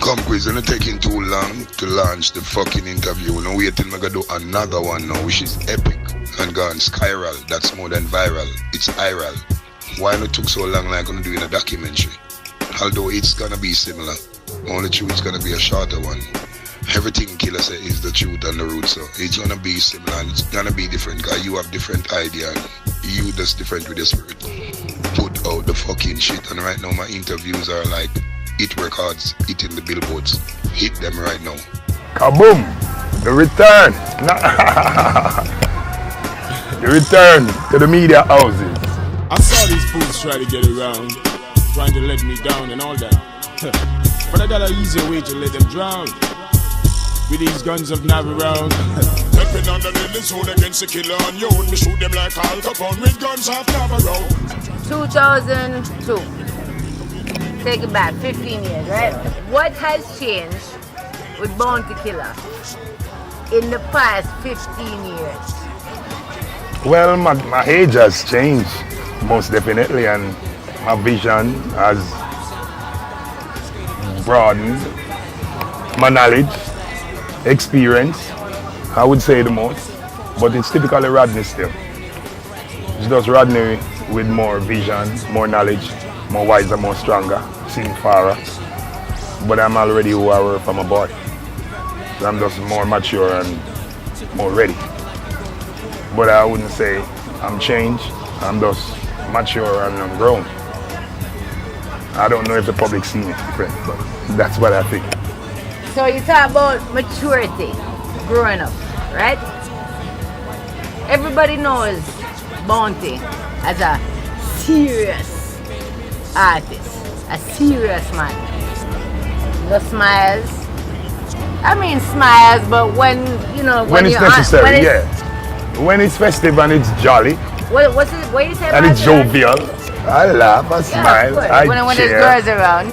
Come quiz, it's not taking too long to launch the fucking interview. Now wait till I gotta do another one now, which is epic and gone spiral. That's more than viral. It's viral. Why not took so long like I'm gonna do in a documentary? Although it's gonna be similar. Only truth it's gonna be a shorter one. Everything Killer say is the truth and the root, so it's gonna be similar and it's gonna be different because you have different idea and you just different with your spirit. Put out the fucking shit, and right now my interviews are like hit records, hitting the billboards. Hit them right now. Kaboom! The return! The return to the media houses. I saw these fools try to get around, trying to let me down and all that. But I got an easier way to let them drown. With these guns of nav around. Stepping on the living zone against the killer on you. Me shoot them like Al Capone with guns of nav around. 2002. Take it back, 15 years, right? What has changed with Bounty Killer in the past 15 years? Well, my age has changed, most definitely, and my vision has broadened. My knowledge, experience, I would say the most, but it's typically Rodney still. It's just Rodney with more vision, more knowledge, more wiser, more stronger, seeing fairer. But I'm already who I were from a boy. So I'm just more mature and more ready. But I wouldn't say I'm changed, I'm just mature and I'm grown. I don't know if the public sees it different, but that's what I think. So you talk about maturity, growing up, right? Everybody knows Bounty as a serious artist, a serious man. The smiles. I mean smiles, but when, you know, when it's necessary, yeah. When it's festive and it's jolly. What you say? And it's jovial. I laugh, I smile, I when cheer. there's girls around.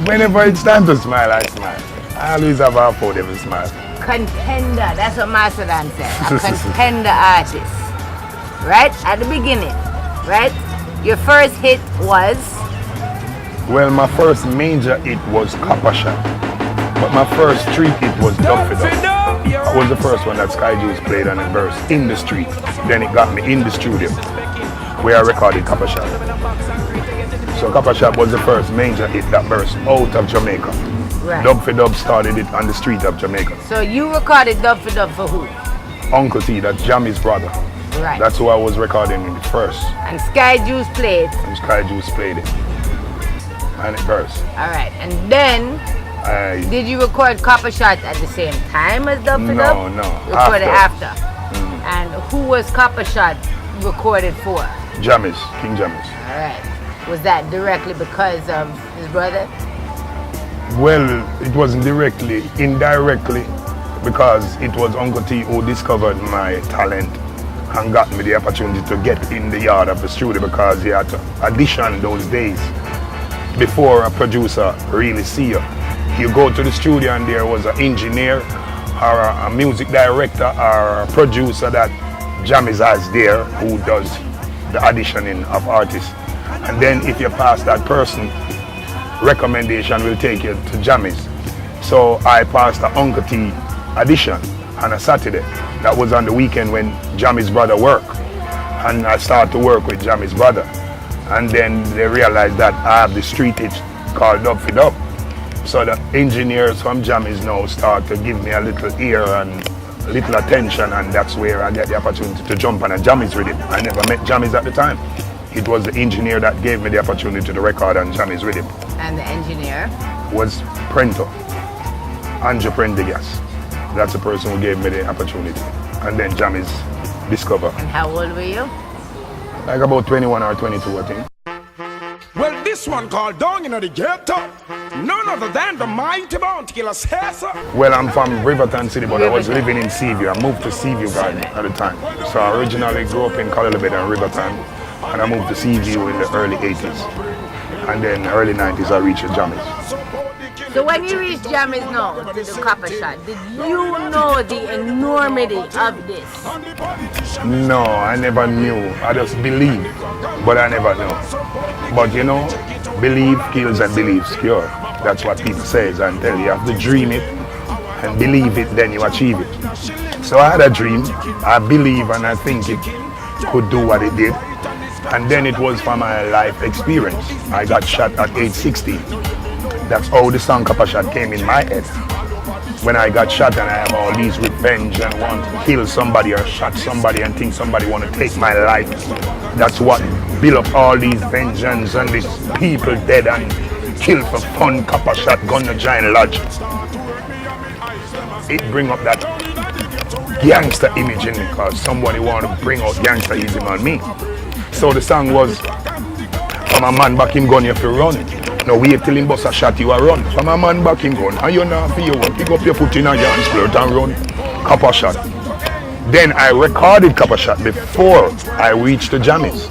Whenever it's time to smile, I smile. I always have a for them to smile. Contender, that's what Mastodon said. A contender artist. Right? At the beginning. Right? Your first hit was? Well, my first major hit was Copper Shot. But my first street hit was Dub for Dub. That was the first one that Sky Juice played on a verse in the street. Then it got me in the studio where I recorded Copper Shot. So Copper Shot was the first major hit that burst out of Jamaica. Right. Dub for Dub started it on the street of Jamaica. So you recorded Dub for Dub for who? Uncle T, that's Jammy's brother. Right. That's who I was recording it first. And Sky Juice played. And Sky Juice played it. And it burst. Alright. And then did you record Copper Shot at the same time as Dub for Dub? No. Recorded after. And who was Copper Shot recorded for? Jammy's, King Jammy's. Alright. Was that directly because of his brother? Well, it wasn't directly, indirectly, because it was Uncle T who discovered my talent and got me the opportunity to get in the yard of the studio because he had to audition those days before a producer really see you. You go to the studio and there was an engineer or a music director or a producer that Jammy's has there who does the auditioning of artists. And then if you pass that person, recommendation will take you to Jammy's. So I passed the Uncle T audition on a Saturday. That was on the weekend when Jammy's brother worked. And I started to work with Jammy's brother. And then they realized that I have the street hit called Dub for Dub. So the engineers from Jammy's now start to give me a little ear and a little attention, and that's where I get the opportunity to jump on a Jammy's rhythm. I never met Jammy's at the time. It was the engineer that gave me the opportunity to record on Jammy's rhythm. And the engineer? Was Prento, Andrew Prendergast. That's the person who gave me the opportunity. And then Jammy's discover. And how old were you? Like about 21 or 22, I think. Well, this one called Down in the Ghetto. None other than the mighty Bounty Killer says so. Well, I'm from Riverton City, but I was living in Seaview. I moved to Seaview Garden at the time. So I originally grew up in Colorado and Riverton, and I moved to Seaview in the early 80s. And then early 90s, I reached Jammy's. So when you reached Jammy's now to the Copper Shot, did you know the enormity of this? No, I never knew. I just believed, but I never knew. But you know, belief kills and beliefs cure. That's what people say and tell you. You have to dream it and believe it, then you achieve it. So I had a dream, I believe and I think it could do what it did. And then it was from my life experience. I got shot at age 16. That's how the song Kappa Shot came in my head. When I got shot and I have all these revenge and want to kill somebody or shot somebody and think somebody want to take my life. That's what built up all these vengeance and these people dead and killed for fun, Kappa Shot, gun to giant lodge. It bring up that gangster image in me because somebody want to bring out gangsterism on me. So the song was, from a man back him gun you have to run. No wait till him bust a shot you a run. From a man back him gun and you not feel you pick up your foot in a yarn splurt and run. Kappa Shot. Then I recorded Kappa Shot before I reached the Jammies.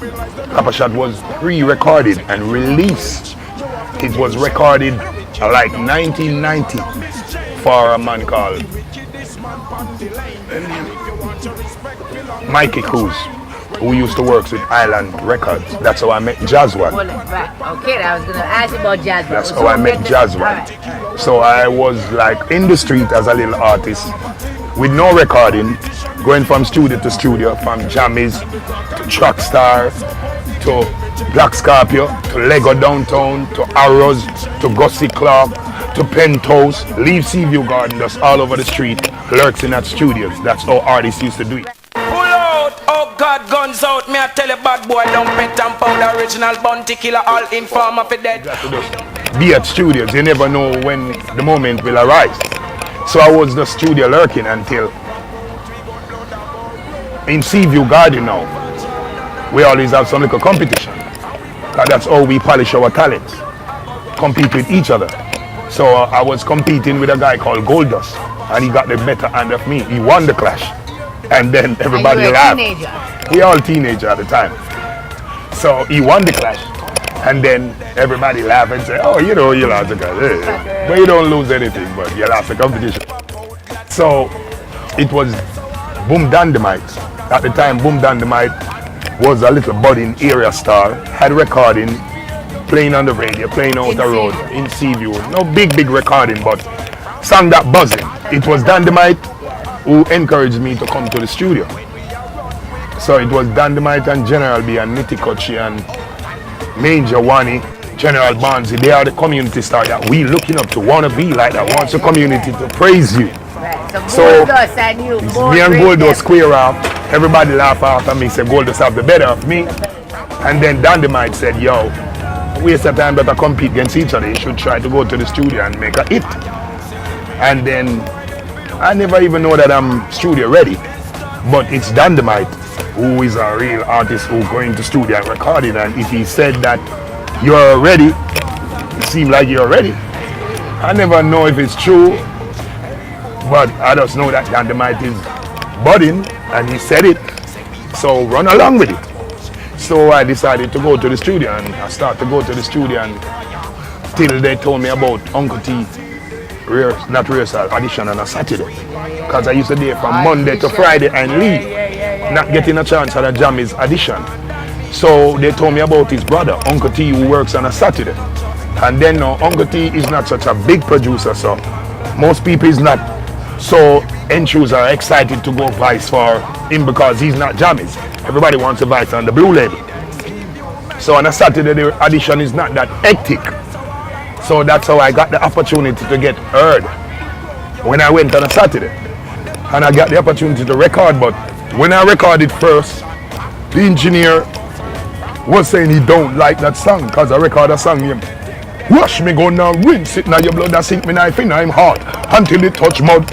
Kappa Shot was pre-recorded and released. It was recorded like 1990 for a man called Mikey Cruz, who used to work with Island Records. That's how I met Jazzwan. Okay, I was going to ask you about Jazzwan. That's how I met Jazzwan. Right. So I was like in the street as a little artist with no recording, going from studio to studio, from Jammies to Trackstar to Black Scorpio to Lego Downtown to Arrows to Gussie Clark to Penthouse, leave Seaview Garden, just all over the street, lurks in that studios. That's how artists used to do it. Oh God, guns out, me I tell you bad boy, don't pet and pound original bounty killer, all informer for dead. Be at studios, you never know when the moment will arise. So I was the studio lurking until in Seaview Garden now, we always have some little competition. That's how we polish our talents, compete with each other. So I was competing with a guy called Goldust and he got the better hand of me. He won the clash. And then everybody laughed. We all teenagers at the time. So he won the clash. And then everybody laughed and said, oh, you know, you lost the clash. But you don't lose anything, but you lost the competition. So it was Boom Dynamite. At the time, Boom Dynamite was a little budding area star, had recording, playing on the radio, playing out the road in Seaview. No big recording, but song that buzzing. It was Dynamite who encouraged me to come to the studio. So it was Dynamite and General B and Nitty Kochi and Major Wani, General Bonzi. They are the community star that we looking up to, want to be like that, wants the community to praise you. Right. So Goldust and you, me and Goldust square off. Everybody laugh after me, say Goldust have the better of me. And then Dynamite said, yo, waste of time, better compete against each other. You should try to go to the studio and make a hit. And then I never even know that I'm studio ready, but it's Dynamite who is a real artist who going to studio and recording, and if he said that you're ready, it seems like you're ready. I never know if it's true, but I just know that Dynamite is budding and he said it, so run along with it. So I decided to go to the studio and I started to go to the studio and till they told me about Uncle T not rehearsal, audition on a Saturday. Because I used to be from Monday to Friday and leave, not getting a chance at a Jammies audition. So they told me about his brother, Uncle T, who works on a Saturday. And then Uncle T is not such a big producer, so most people is not. So entries are excited to go vice for him because he's not Jammies. Everybody wants a vice on the blue label. So on a Saturday, the audition is not that hectic. So that's how I got the opportunity to get heard when I went on a Saturday. And I got the opportunity to record, but when I recorded first, the engineer was saying he don't like that song because I record a song named Wash Me Go Now, rinse it now your blood, I sink me knife in I'm hard until it touch mud.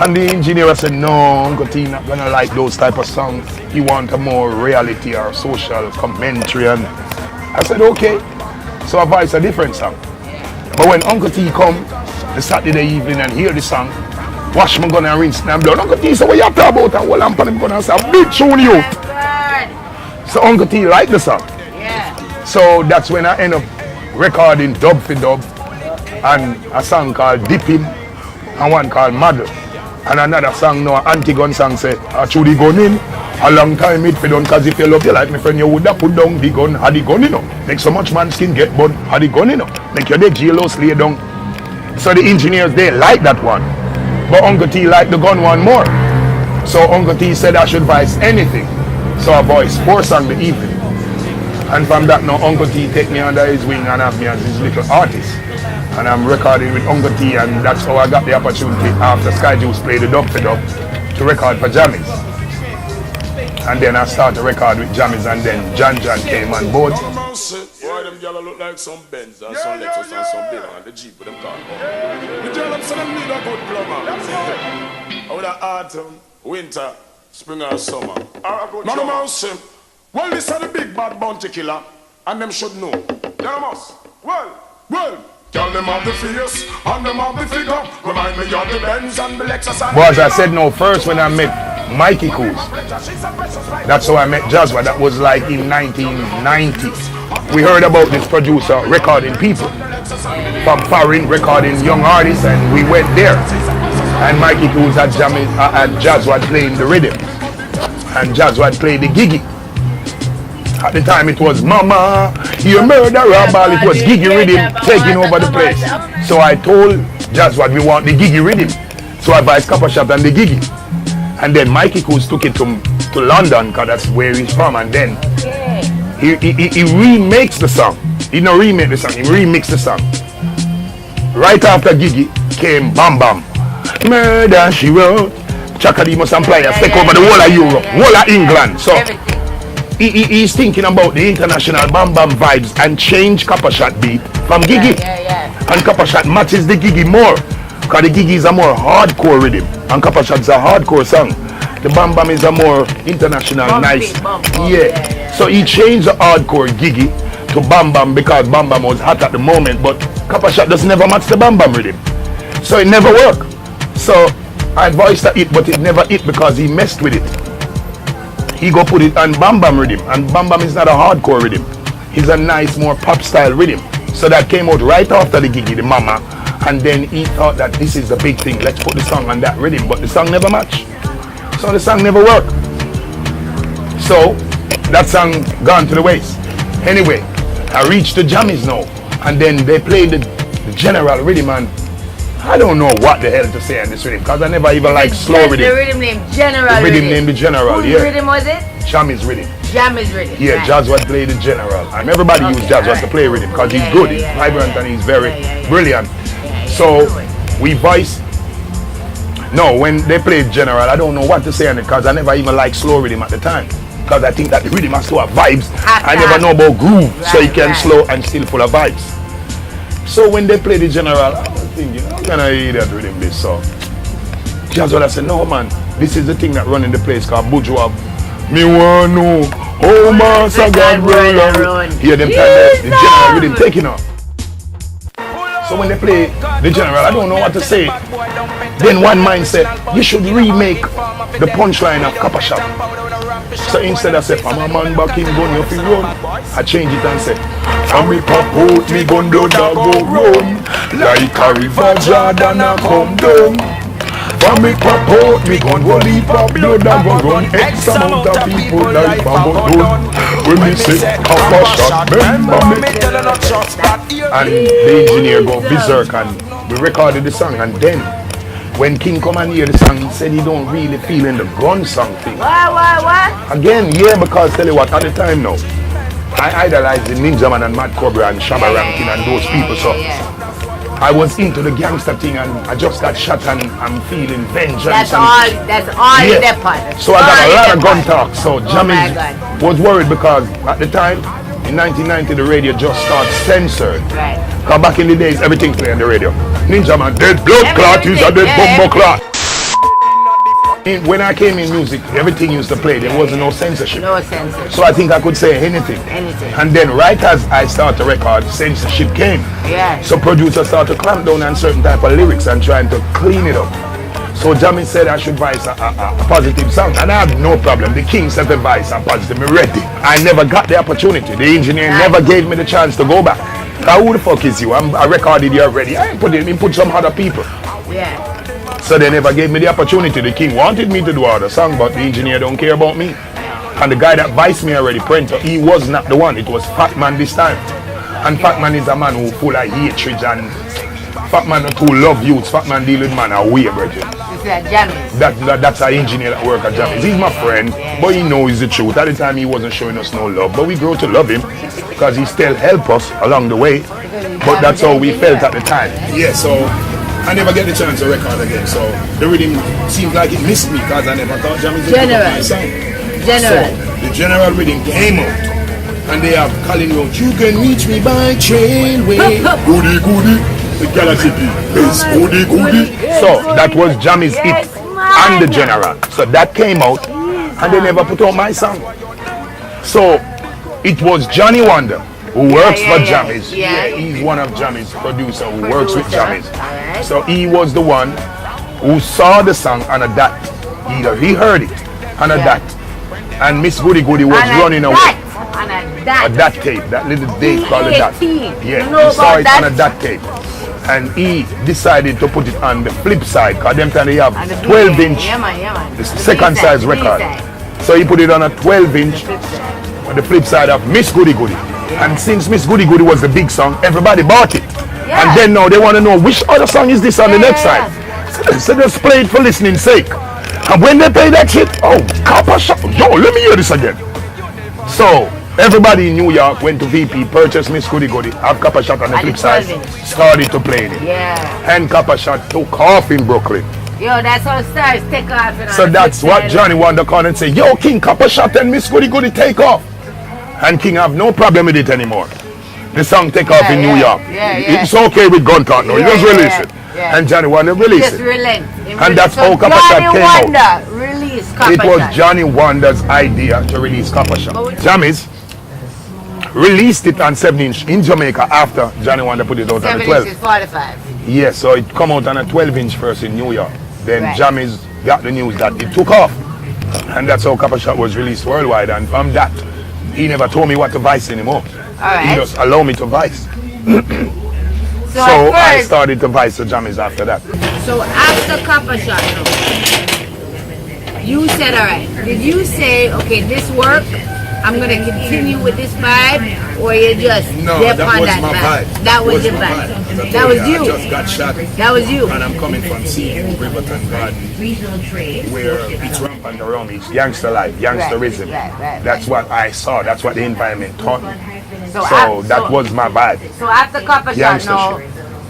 And the engineer said, no, Uncle T not gonna like those type of songs. He want a more reality or social commentary. And I said, okay. So I voiced a different song. But when Uncle T come the Saturday evening and hear the song, Wash Me Gonna Rinse My Blood, Uncle T said, what you talking about? And well, I'm gonna say, a big tune you. So Uncle T liked the song. Yeah. So that's when I end up recording dub for dub and a song called Dip Him and one called Model. And another song, no, anti-gun song say, I chew the gun in, A long time it fi done, cause if you love your life, my friend, you woulda put down the gun, had the gun, you know. Make so much man skin get burnt, had the gun, you know. Make your dead jailhouse lay down. So the engineers, they like that one. But Uncle T liked the gun one more. So Uncle T said I should voice anything. So I voiced 4 songs the evening. And from that now, Uncle T take me under his wing and have me as his little artist. And I'm recording with Uncle T, and that's how I got the opportunity after Sky Juice played the dub for dub to record for Jammies. And then I started to record with Jammies, and then John came on board. Why them gyal look like some Benz and some Lexus and some Bill and the Jeep with them car? The gyal say them need a good plumber. With the autumn, winter, spring or summer. None of them say, well, this is the big bad bounty killer, and them should know. Yalamas, well. Tell them of the fierce, and them of the figure. Remind me of the Benz and the Lexus and Well, as I said no, first when I met Mikey Coos, that's how I met Jazwa. That was like in 1990. We heard about this producer recording people from foreign, recording young artists, and we went there. And Mikey Coos had Jazwa playing the rhythm, and Jazwa played the gigi. At the time it was Mama, you murderer, it was Gigi Rhythm taking over the place. So I told Jazwa we want the Gigi Rhythm. So I buy Copper Shop and the Gigi. And then Mikey Coos took it to London, because that's where he's from. And then he remakes the song. He didn't remake the song, he remixed the song. Right after Gigi came Bam Bam. Murder, she wrote. Chaka D must apply take over the whole of Europe, whole of England. So he's thinking about the international Bam Bam vibes and change Copper Shot beat from Gigi. And Copper Shot matches the Gigi more, because the Gigi is a more hardcore rhythm and Copper Shot's a hardcore song. The Bam Bam is a more international, nice. So he changed the hardcore Gigi to Bam Bam because Bam Bam was hot at the moment, but Copper Shot does never match the Bam Bam rhythm. So it never worked. So I voiced it, but it never hit because he messed with it. He go put it on Bam Bam rhythm, and Bam Bam is not a hardcore rhythm. It's a nice, more pop style rhythm. So that came out right after the Gigi, the Mama, and then he thought that this is the big thing. Let's put the song on that rhythm, but the song never matched. So the song never worked. So that song gone to the waste. Anyway, I reached the Jammies now, and then they played the general rhythm, and I don't know what the hell to say on this rhythm, because I never even like slow rhythm. The rhythm named General. The rhythm named the General, Whose rhythm was it? Jammies rhythm. Jammies rhythm. Yeah, right. Jazwa played the General, and everybody used Jazwa to play rhythm because he's good, he's vibrant, and he's very brilliant. So we voiced. No, when they played General, I don't know what to say on it because I never even liked slow rhythm at the time, because I think that the rhythm has to have vibes. I never know about groove, so you can slow and still full of vibes. So when they played the General, I was thinking, how can I hear that rhythm this song? That's what I said, no man, this is the thing that run in the place called Bourgeois. Me want know how Master God run. Hear them play the General rhythm taking off. So when they play the General, I don't know what to say. Then one mind said, you should remake the punchline of Copper Shop. So instead I said, I'm a man back in gun, you feel run. I changed it and said, and me pop out me gun blood a go run, like a river Jordan a come down. And me pop out me gun, whole heap of blood a go run. X amount of people like a go down. When me say Copper Shop, remember me. And the engineer go berserk and we recorded the song, and then when King come and hear the song, he said he don't really feel in the gun song thing. What? Again, yeah, because tell you what, at the time now, I idolized the Ninja Man and Mad Cobra and Shabba Rankin and those people, so I was into the gangster thing, and I just got shot and I'm feeling vengeance. That's all in that part. So I got a lot of gun talk, so Jammies was worried because at the time, in 1990, the radio just started censored. Right. Because back in the days, everything played on the radio. Ninja Man, dead blood clot, is a dead bumbo clot. When I came in music, everything used to play. There wasn't no censorship. No censorship. So I think I could say anything. And then right as I started to record, censorship came. Yeah. So producers started to clamp down on certain type of lyrics and trying to clean it up. So Jamie said I should voice a positive song, and I had no problem. The King said the voice a positive, me ready. I never got the opportunity. The engineer never gave me the chance to go back. Who the fuck is you? I recorded you already. I put some other people. Yeah. So they never gave me the opportunity. The King wanted me to do all the song, but the engineer don't care about me. And the guy that viced me already, Prento, he was not the one. It was Fat Man this time. And Fat Man is a man who full of hatred and Fat Man not too love youths. Fat Man deal with man away, brother. That's our engineer that work at Jammies. He's my friend, but he knows the truth. At the time he wasn't showing us no love, but we grow to love him because he still help us along the way. But that's how we felt at the time. Yeah, so I never get the chance to record again. So the rhythm seems like it missed me because I never thought Jammies would pick up my song. So the general rhythm came out and they have calling out, you can reach me by trainway. Goody goody. The Galaxy is goody goody. So that was Jammy's hit and the general. So that came out and they never put out my song. So it was Johnny Wonder who works for Jammy's. He's one of Jammy's producer who works with Jammy's. So he was the one who saw the song on a dot. He heard it on a dot. And Miss Goody Goody was running away. On a dot tape, that little date called a dot. Yeah, you know he saw it that? on a dot tape. And he decided to put it on the flip side because them time they have 12-inch, the second size record. So he put it on a 12-inch on the flip side of Miss Goody Goody. And since Miss Goody Goody was the big song, everybody bought it. And then now they want to know which other song is this on the next side. So just play it for listening sake. And when they play that shit, oh, Copper Shot, yo, let me hear this again. So everybody in New York went to VP, purchased Miss Goody Goody, have Copper Shot on the flip side, started to play it. And Copper Shot took off in Brooklyn. Yo, that's how stars take off. So that's what Johnny Wonder called and say, yo, King Copper Shot and Miss Goody Goody take off. And King have no problem with it anymore. The song take off in New York. It's okay with Gun Talk now, you just release it. And Johnny Wonder released it. And that's how Copper Shot came out. It was Johnny Wonder's idea to release Copper Shot. Jammys released it on 7-inch in Jamaica after Johnny Wonder put it out on the 12. 7 inches 45. Yes, so it come out on a 12-inch first in New York. Then Jammys got the news that it took off. And that's how Copper Shot was released worldwide. And from that, he never told me what to vice anymore. He just allowed me to vice. So I started to vice the Jammys after that. So after Copper Shot, you said, all right, did you say, okay, this work, I'm going to continue with this vibe, or you just that was my vibe. That was your vibe. That was you. I just got shot. That was you. And I'm coming from seeing Riverton Garden, where it's rampant around me. It's gangster life, gangsterism. That's what I saw. That's what the environment taught me. So that was my vibe. So after Copper Shot, now,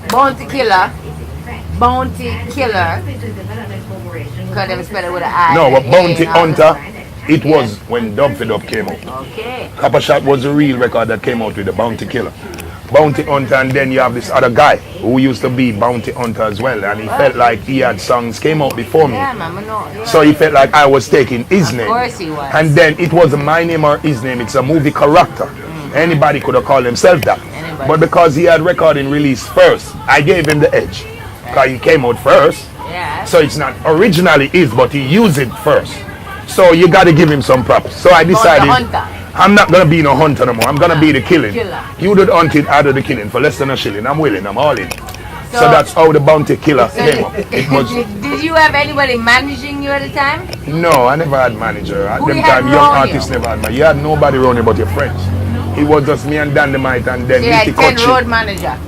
Bounty Killer, because they spell it with an I. No, but Bounty Hunter, it was when Dub Fed Up came out. Okay. Copper Shot was the real record that came out with the Bounty Killer. Bounty Hunter, and then you have this other guy who used to be Bounty Hunter as well, and he felt like he had songs came out before me. So he felt like I was taking his name. Of course he was. And then it wasn't my name or his name, it's a movie character. Anybody could have called himself that. But because he had recording released first, I gave him the edge. Because he came out first. So it's not originally his, but he used it first. So you got to give him some props. So I decided I'm not going to be no hunter no more. I'm going to be the killing. You did hunt it out of the killing for less than a shilling. I'm willing. I'm all in. So that's how the Bounty Killer came up. It was, did you have anybody managing you at the time? No, I never had manager. At them time, young artists never had manager. You had nobody around you but your friends. It was just me and Dynamite and then Nicky Kochi. Road manager.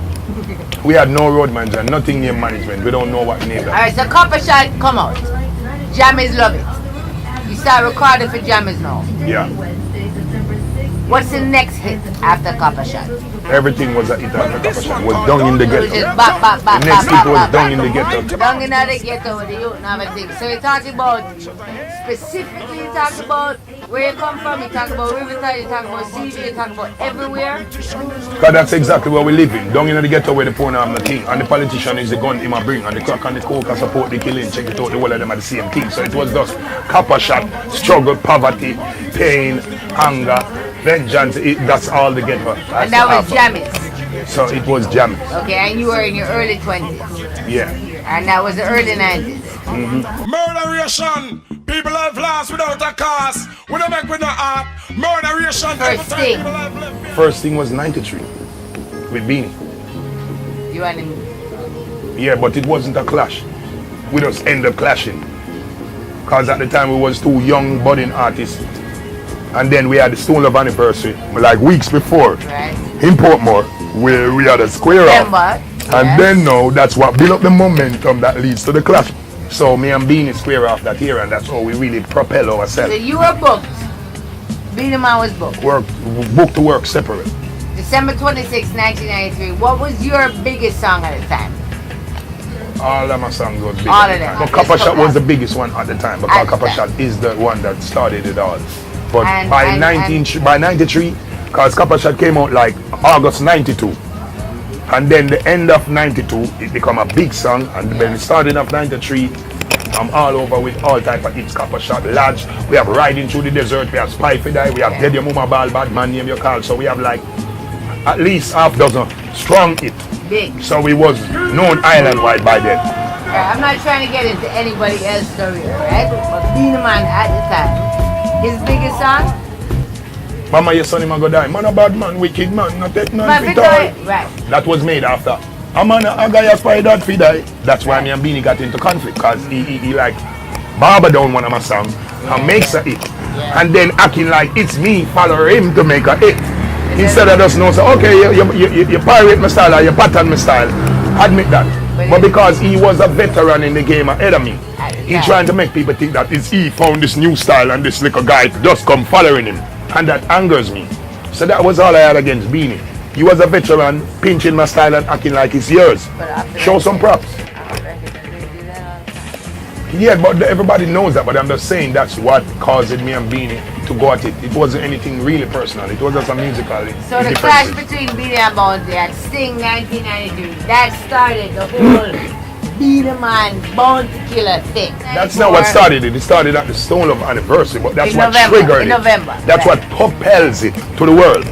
We had no road manager, nothing near management. We don't know what name that. Alright, so Copper Shot come out. Jammys love it. You start recording for Jammys now. Yeah. What's the next hit after Copper Shot? Everything was a hit after Copper Shot. It was Down in the Ghetto. The next hit was Down in the Ghetto. Down in the Ghetto with the youth and everything. So you talk about, specifically you talk about where you come from, you talk about Riverside, you talk about CJ, you talk about everywhere. Because that's exactly where we live in. Down in the Ghetto where the poor are the king. And the politician is the gun him a bring. And the crack and the coke and support the killing. Check it out, the whole of them are the same thing. So it was just Copper Shot, struggle, poverty, pain, anger, vengeance. That's all the Ghetto. And that was Jammys. So it was Jammys. Okay, and you were in your early 20s. Yeah. And that was the early 90s. Murderation! People have lost without a cause. We don't make with no art. Murderation! First thing was 93 with Beanie. You and him? Yeah, but it wasn't a clash. We just ended up clashing. Because at the time we was two young budding artists And then we had the Stone Love anniversary, like weeks before. Right. In Portmore, where we had a square off. And then now, that's what built up the momentum that leads to the clash. So me and Beanie square off that year, and that's how we really propel ourselves. So you were booked. Beenie Man was booked. Booked to work separate. December 26, 1993. What was your biggest song at the time? All of my songs were big. All of them. But Copper Shot was the biggest one at the time, because Copper Shot is the one that started it all. But by 93, because Copper Shot came out like August 92. And then the end of 92, it became a big song. And then the starting of 93, I'm all over with all type of hits. Copper Shot, Lodge, we have Riding Through the Desert, we have Spy for Die, we have Dead Your Mama Ball, Badmind Name Your Call. So we have like at least half dozen strong hits. Big. So we was known island-wide by then. Right, I'm not trying to get into anybody else's career, right? But Beenie Man at the time, his biggest song? Mama, your son him a go die. Man a bad man, wicked man, not take none fit all. Right. That was made after. A man a guy aspire that fi die. That's why me and Beanie got into conflict, because he like barber down one of my songs and makes a hit. Yeah. And then acting like it's me follow him to make a hit. Instead of just know, so okay, you pirate my style or you pattern my style. Admit that. But because he was a veteran in the game ahead of me, he trying to make people think that it's he found this new style and this little guy just come following him. And that angers me. So that was all I had against Beanie. He was a veteran, pinching my style and acting like it's yours. Show some props. Yeah, but everybody knows that, but I'm just saying that's what caused me and Beanie to go at it. It wasn't anything really personal. It was just a musical. So the clash between Beanie and Bounty at Sting 1993, that started the whole Beenie Man Bounty Killer thing. That's not what started it. It started at the Stone Love anniversary, but that's what triggered it. In November. That's what propels it to the world.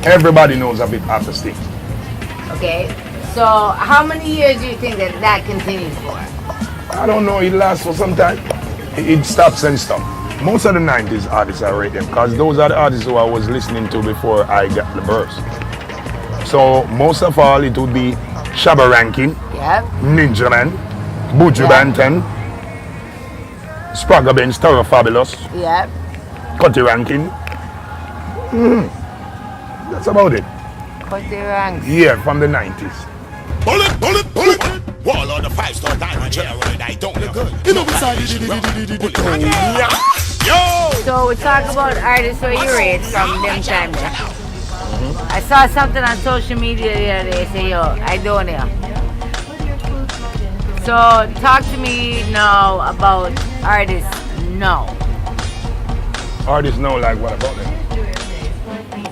Everybody knows of it after Sting. Okay, so how many years do you think that continues for? I don't know, it lasts for some time. It stops and stops. Most of the 90s artists I rate them, because those are the artists who I was listening to before I got the burst. So most of all, it would be Shabba Rankin, Ninja Man, Buju Banton, Spragga Benz, Toro Fabulous, Cutty Rankin. That's about it. Cutty Rankin? Yeah, from the 90s. Bullet, bullet, bullet. Wall on the 5-star diamond general, I don't look good. You know beside Yo! So we talk about artists who you rate from them time there. I saw something on social media the other day, say yo, I don't know. So talk to me now about artists now. Artists know, like what about them?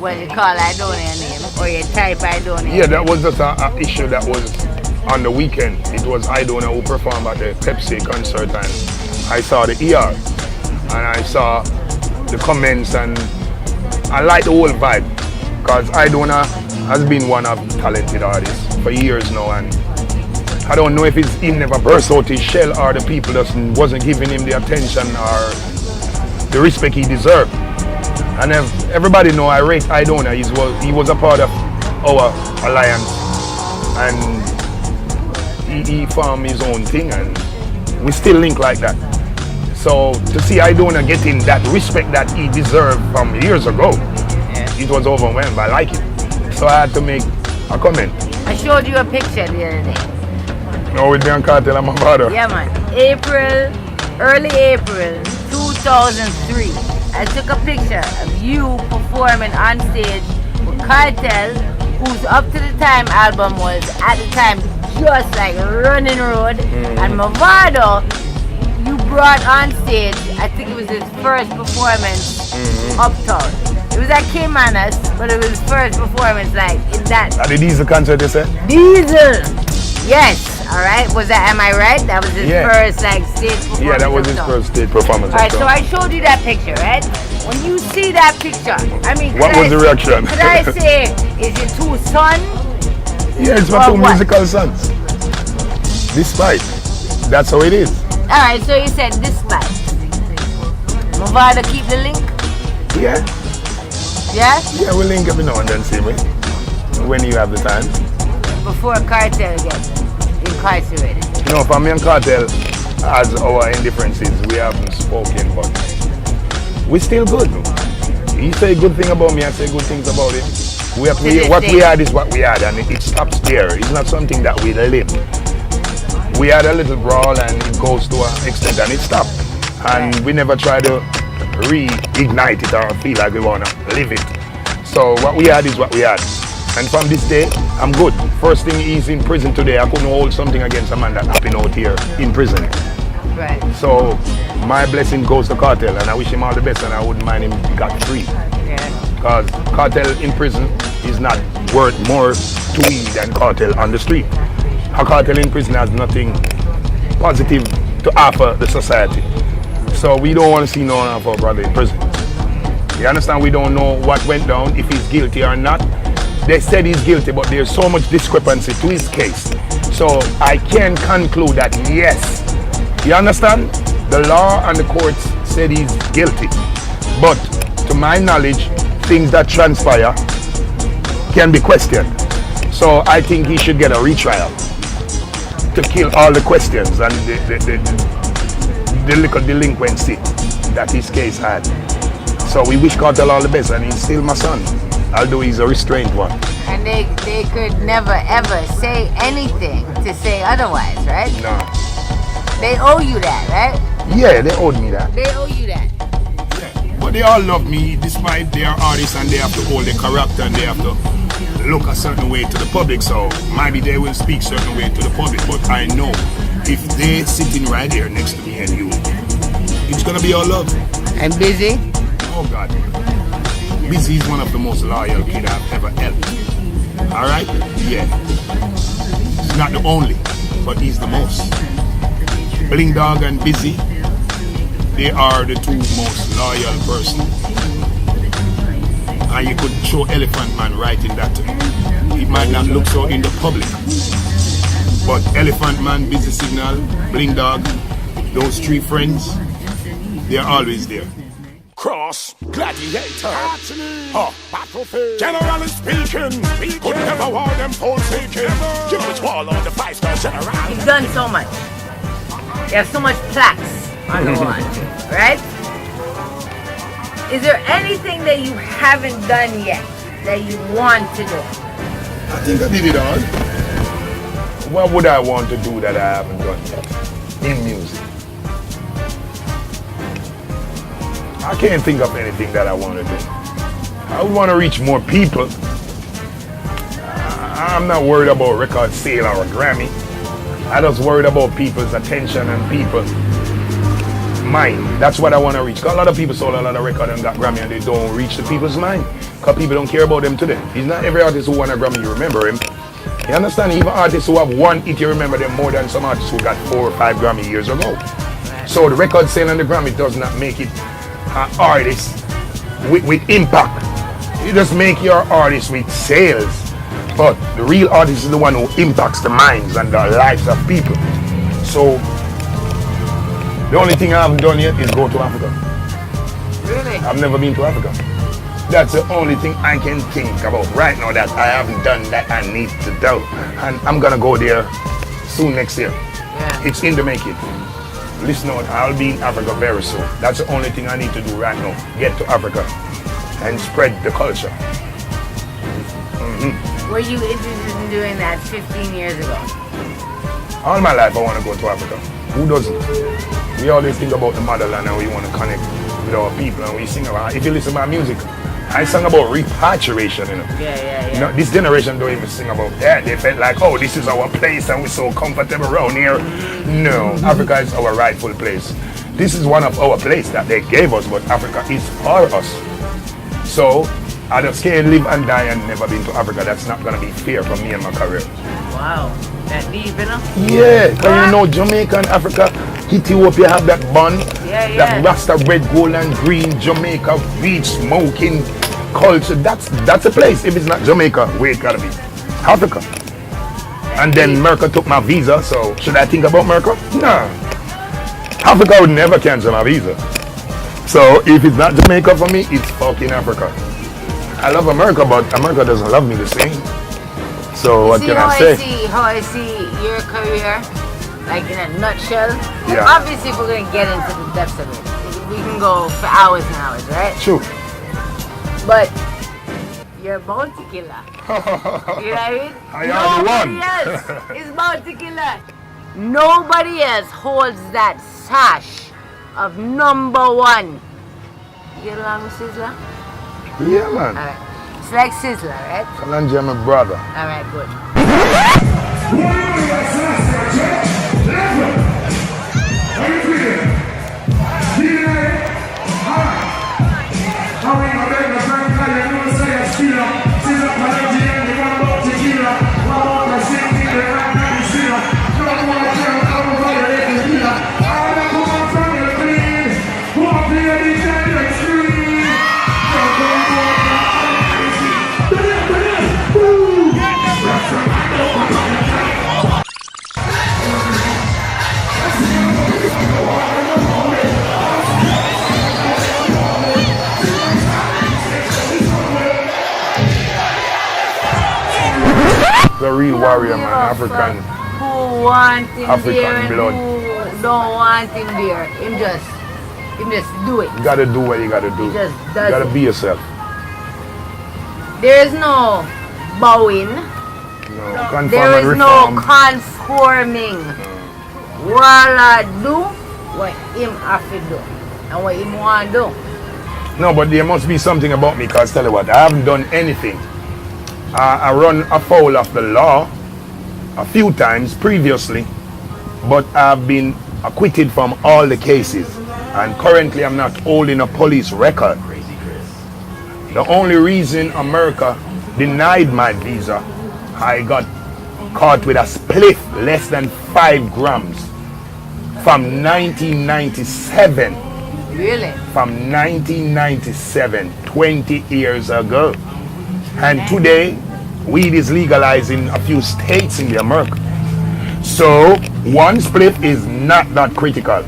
When you call I don't know your name, or you type I don't know. Yeah, that was just an issue that was on the weekend. It was I don't know who performed at the Pepsi concert, and I saw the ER and I saw the comments, and I like the whole vibe, because I don't know has been one of the talented artists for years now, and I don't know if he never burst out his shell or the people just wasn't giving him the attention or the respect he deserved. And everybody know I rate I don't know. He was a part of our alliance, and he formed his own thing, and we still link like that. So to see I don't know getting that respect that he deserved from years ago, it was overwhelmed. I like it, so I had to make a comment. I showed you a picture the other day. No, with Dan Cartel and my father. Yeah, man. Early April 2003. I took a picture of you performing on stage with Cartel, whose Up to the Time album was at the time just like Running Road, and Movado you brought on stage. I think it was his first performance uptown. It was at K Manas, but it was his first performance like in that. At the Diesel concert, you said? Diesel! Yes, alright. Was that, am I right? That was his first like stage performance. Yeah, that was his first stage performance. Alright, so I showed you that picture, right? When you see that picture, I mean, what was the reaction? Could I say, is it two sons? Yeah, it's my two musical sons. Despite. That's how it is. Alright, so you said despite. Movado keep the link? Yeah. Yeah? Yeah, we'll link every now and then, see me. When you have the time. Before Cartel gets incarcerated. You know, for me and Cartel, as our indifferences, we haven't spoken, but we're still good. He say good thing about me, I say good things about him. What day. we had is what we had, and it stops there. It's not something that we live. We had a little brawl, and it goes to an extent, and it stopped. And we never try to reignite it or feel like we want to live it. So what we had is what we had. And from this day, I'm good. First thing, he's in prison today. I couldn't hold something against a man that happened out here in prison. Right. So my blessing goes to Cartel, and I wish him all the best, and I wouldn't mind him got free. Yeah. Because Cartel in prison is not worth more to me than Cartel on the street. A Cartel in prison has nothing positive to offer the society. So we don't want to see none of our brother in prison. You understand? We don't know what went down, if he's guilty or not. They said he's guilty, but there's so much discrepancy to his case. So I can conclude that yes. You understand? The law and the courts said he's guilty. But to my knowledge, things that transpire can be questioned. So I think he should get a retrial to kill all the questions and the little delinquency that his case had. So we wish Cartel all the best, and he's still my son, although he's a restrained one. And they could never ever say anything to say otherwise, right? No. They owe you that, right? Yeah, they owed me that. They owe you that. But they all love me despite they are artists, and they have to hold their character, and they have to look a certain way to the public. So maybe they will speak certain way to the public, but I know if they sitting right here next to me and you, it's gonna be all love. And Busy? Oh God. Busy is one of the most loyal kids I've ever helped. Alright? Yeah. He's not the only, but he's the most. Bling Dog and Busy, they are the two most loyal persons. And you could show Elephant Man right in that. It might not look so in the public, but Elephant Man, Busy Signal, Bling Dog, those three friends, they're always there. Cross, gladiator, battlefield. Generally speaking, could never war them forsaken. Give us wall on the 5-star general. You've done so much. You have so much plaques on the wall, right? Is there anything that you haven't done yet that you want to do? I think I did it all. What would I want to do that I haven't done yet in music? I can't think of anything that I want to do. I would want to reach more people. I'm not worried about record sale or a Grammy. I just worried about people's attention and people's mind. That's what I want to reach. Because a lot of people sold a lot of record and got Grammy, and they don't reach the people's mind. Because people don't care about them today. It's not every artist who won a Grammy you remember him. You understand? Even artists who have one hit, you remember them more than some artists who got 4 or 5 Grammy years ago. So the record sale and the Grammy does not make it an artist with impact. You just make your artist with sales. But the real artist is the one who impacts the minds and the lives of people. So the only thing I haven't done yet is go to Africa. Really? I've never been to Africa. That's the only thing I can think about right now that I haven't done that I need to do. And I'm gonna go there soon next year. Yeah. It's in the making. Listen out, I'll be in Africa very soon. That's the only thing I need to do right now. Get to Africa and spread the culture. Were you interested in doing that 15 years ago? All my life I want to go to Africa. Who doesn't? We always think about the motherland and we want to connect with our people, and we sing about, if you listen to my music, I sing about repatriation, you know. Yeah. You know, this generation don't even sing about that. They felt like, oh, this is our place and we're so comfortable around here. No, Africa is our rightful place. This is one of our places that they gave us, but Africa is for us. So I just can't live and die and never been to Africa. That's not gonna be fair for me and my career. Wow, that deep, you know? Yeah, because you know Jamaica and Africa, Ethiopia have that bun, Yeah. that Rasta red, gold and green, Jamaica weed smoking culture. That's a place. If it's not Jamaica, where it gotta be? Africa. And then America took my visa, so should I think about America? No. Africa would never cancel my visa. So if it's not Jamaica for me, it's fucking Africa. I love America, but America doesn't love me the same. So what can I say? How I see your career, like in a nutshell. Yeah. Obviously, if we're gonna get into the depths of it, we can go for hours and hours, right? True. But you're a bounty killer. You know what I mean? I am the one. Nobody else is bounty killer. Nobody else holds that sash of number one. You get along with Sizzler? Yeah, man. Alright. It's like Sizzler, right? Kalanja, my brother. Alright, good. The real warrior, man. African. Who want him African there and blood. who don't want him there. Him just do it. You gotta do what you gotta do. He just You does gotta it. be yourself. There is no bowing. No, conform There and is no reform. conforming. What I do, what him have to do. And what him want to do. No, but there must be something about me, because tell you what, I haven't done anything. I run afoul of the law a few times previously, but I've been acquitted from all the cases. And currently I'm not holding a police record. The only reason America denied my visa, I got caught with a spliff less than 5 grams from 1997. Really? From 1997, 20 years ago. And today, weed is legalized in a few states in the America. So, one spliff is not that critical.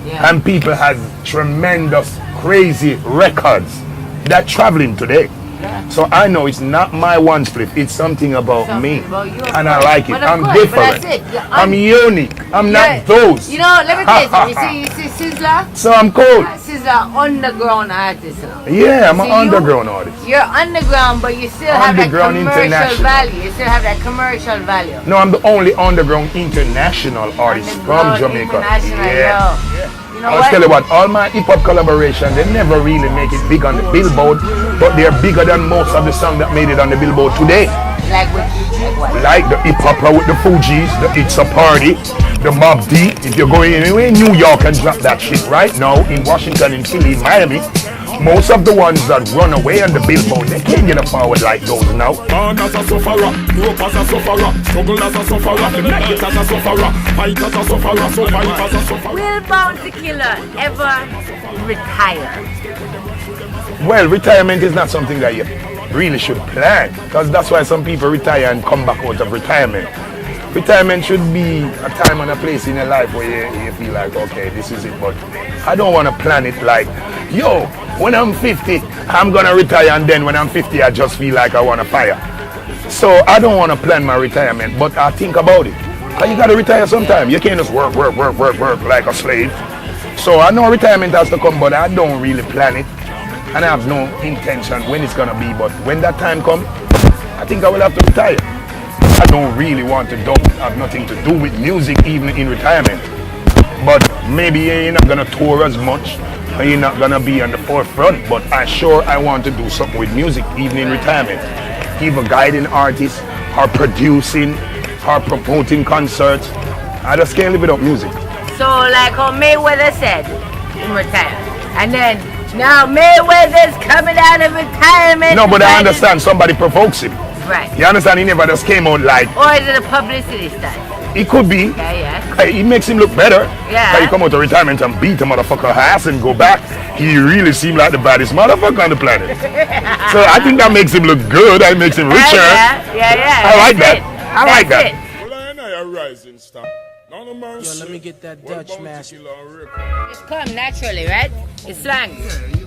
Yeah. And people have tremendous, crazy records that traveling today. Yeah. So I know it's not my one spliff, it's something about Something me. about you, of And I course. like it. But of I'm course, different. but that's it. I'm unique. I'm Yeah. not those. You know, let me tell you something. You see Sizzler? So I'm cool. Sizzler underground artist. You know? Yeah, I'm an See, underground artist. You're underground, but you still have that Underground commercial international. value. You still have that commercial value. No, I'm the only underground international artist from Underground Jamaica. international, Yeah. yo. You know I'll what? tell you what, all my hip hop collaboration, they never really make it big on the Billboard, but they're bigger than most of the songs that made it on the Billboard today. Like what? Like the hip hopper with the Fugees, the It's a Party, the Mob Deep. If you're going anywhere in New York and drop that shit right now, in Washington, in Philly, in Miami, most of the ones that run away on the Billboard, they can't get a forward like those now. Born as a sufferer, grow up as a sufferer, struggle as a sufferer, make it as a sufferer, fight as a sufferer, survive as a sufferer. Will Bounty Killer ever retire? Well, retirement is not something that you really should plan, because that's why some people retire and come back out of retirement. Retirement should be a time and a place in your life where you feel like, okay, this is it. But I don't want to plan it like, yo, when I'm 50, I'm going to retire, and then when I'm 50, I just feel like I want to fire. So I don't want to plan my retirement, but I think about it. Because you got to retire sometime. You can't just work like a slave. So I know retirement has to come, but I don't really plan it. And I have no intention when it's going to be. But when that time comes, I think I will have to retire. I don't really want to have nothing to do with music even in retirement. But maybe you're not going to tour as much, and you're not going to be on the forefront. But I want to do something with music even in retirement. Either guiding artists, or producing, or promoting concerts. I just can't live without music. So like how Mayweather said, he retired. And then now Mayweather's coming out of retirement. No, but I understand somebody provokes him. Right. You understand? He never just came out like, Or is it a publicity stunt? it could be. Yeah. Hey, it makes him look better. Yeah. Like you come out of retirement and beat a motherfucker ass and go back. He really seemed like the baddest motherfucker on the planet. So I think that makes him look good. That makes him richer. Yeah. I like that. That's it. I like That's that. it. Well, I know a rising star. None of man Yo, let me get that Dutch mask. It's come naturally, right? It's slang.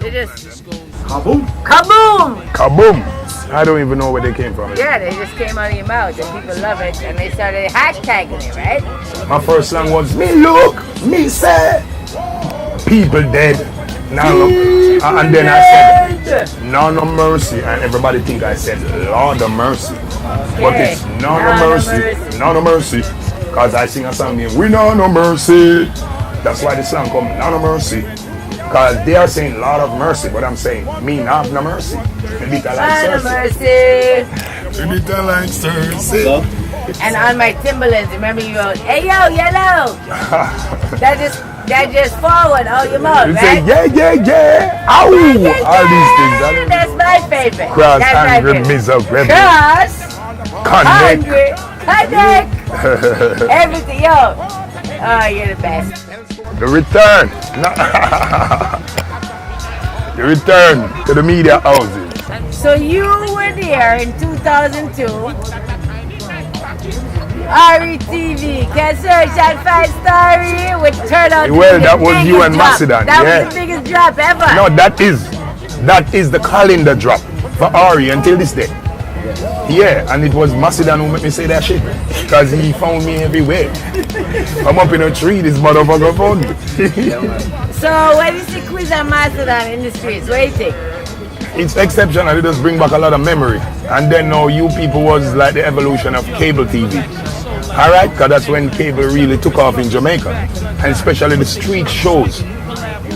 It just Kaboom. kaboom! Kaboom. I don't even know where they came from. Yeah, they just came out of your mouth and people love it and they started hashtagging it, right? My first song was Me Look, Me Say, People Dead. Now look. And then I said, None of mercy, and everybody think I said Lord of mercy. But it's none of mercy, none of mercy. Because I sing a song named We None of Mercy. That's why the song come None of Mercy. Because they are saying Lord of mercy, but I'm saying me not no mercy. Maybe that like mercy. Maybe that like Cersei. And on my Timberlands, remember you go, hey yo, yellow. that just forward all your mouth, you right? say yeah. Ow! All these things. That's my favorite. Cross that's angry miserable. Cross. Connect. Everything, yo. Oh, you're the best. The return. The return to the media houses. So you were there in 2002. RETV, can search at 5-star which turned out to be that the was biggest you and drop. Macedon. That was the biggest drop ever. No, that is the calendar drop for Ari until this day. Yeah, and it was Macedon who made me say that shit. Because he found me everywhere. I'm up in a tree, this motherfucker found me. So when you see Quiz and Macedon in the streets, what do you think? It's exceptional, it does bring back a lot of memory. And then now you people was like the evolution of cable TV. Alright, because that's when cable really took off in Jamaica. And especially the street shows.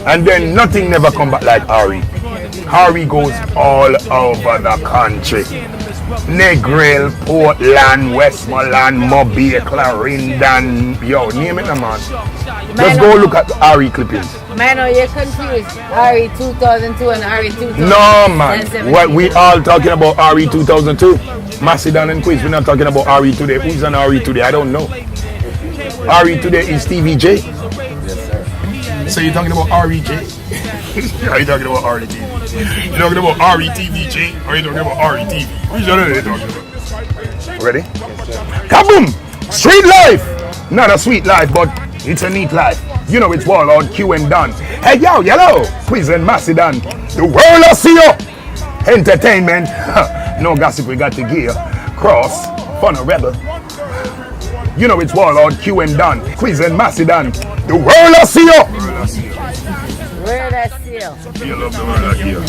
And then nothing never come back like Ari. Ari goes all over the country. Negril, Portland, Westmoreland, Mobile, Clarendon, yo, name it, man. Just go look at the Ari clippings. Man, you're confused. Ari 2002 and Ari 2000. No, man. What we all talking about Ari 2002? Macedon and Quiz. We're not talking about Ari today. Who's on Ari today? I don't know. Ari today is Stevie J. Yes, sir. So you're talking about REJ? Are you talking about RETV? You're talking about RETVJ? Or are you talking about RETV? Which one are you talking about? Ready? Yes, sir. Kaboom! Street life! Not a sweet life, but it's a neat life. You know it's Warlord, Q and Don. Hey yo, yellow! Quiz and Macedon. The world will see you! Entertainment. No gossip we got to give. Cross. Fun or rebel. You know it's Warlord, Q and Don. Quiz and Macedon. The world will see you! Where that seal? You love the world out here.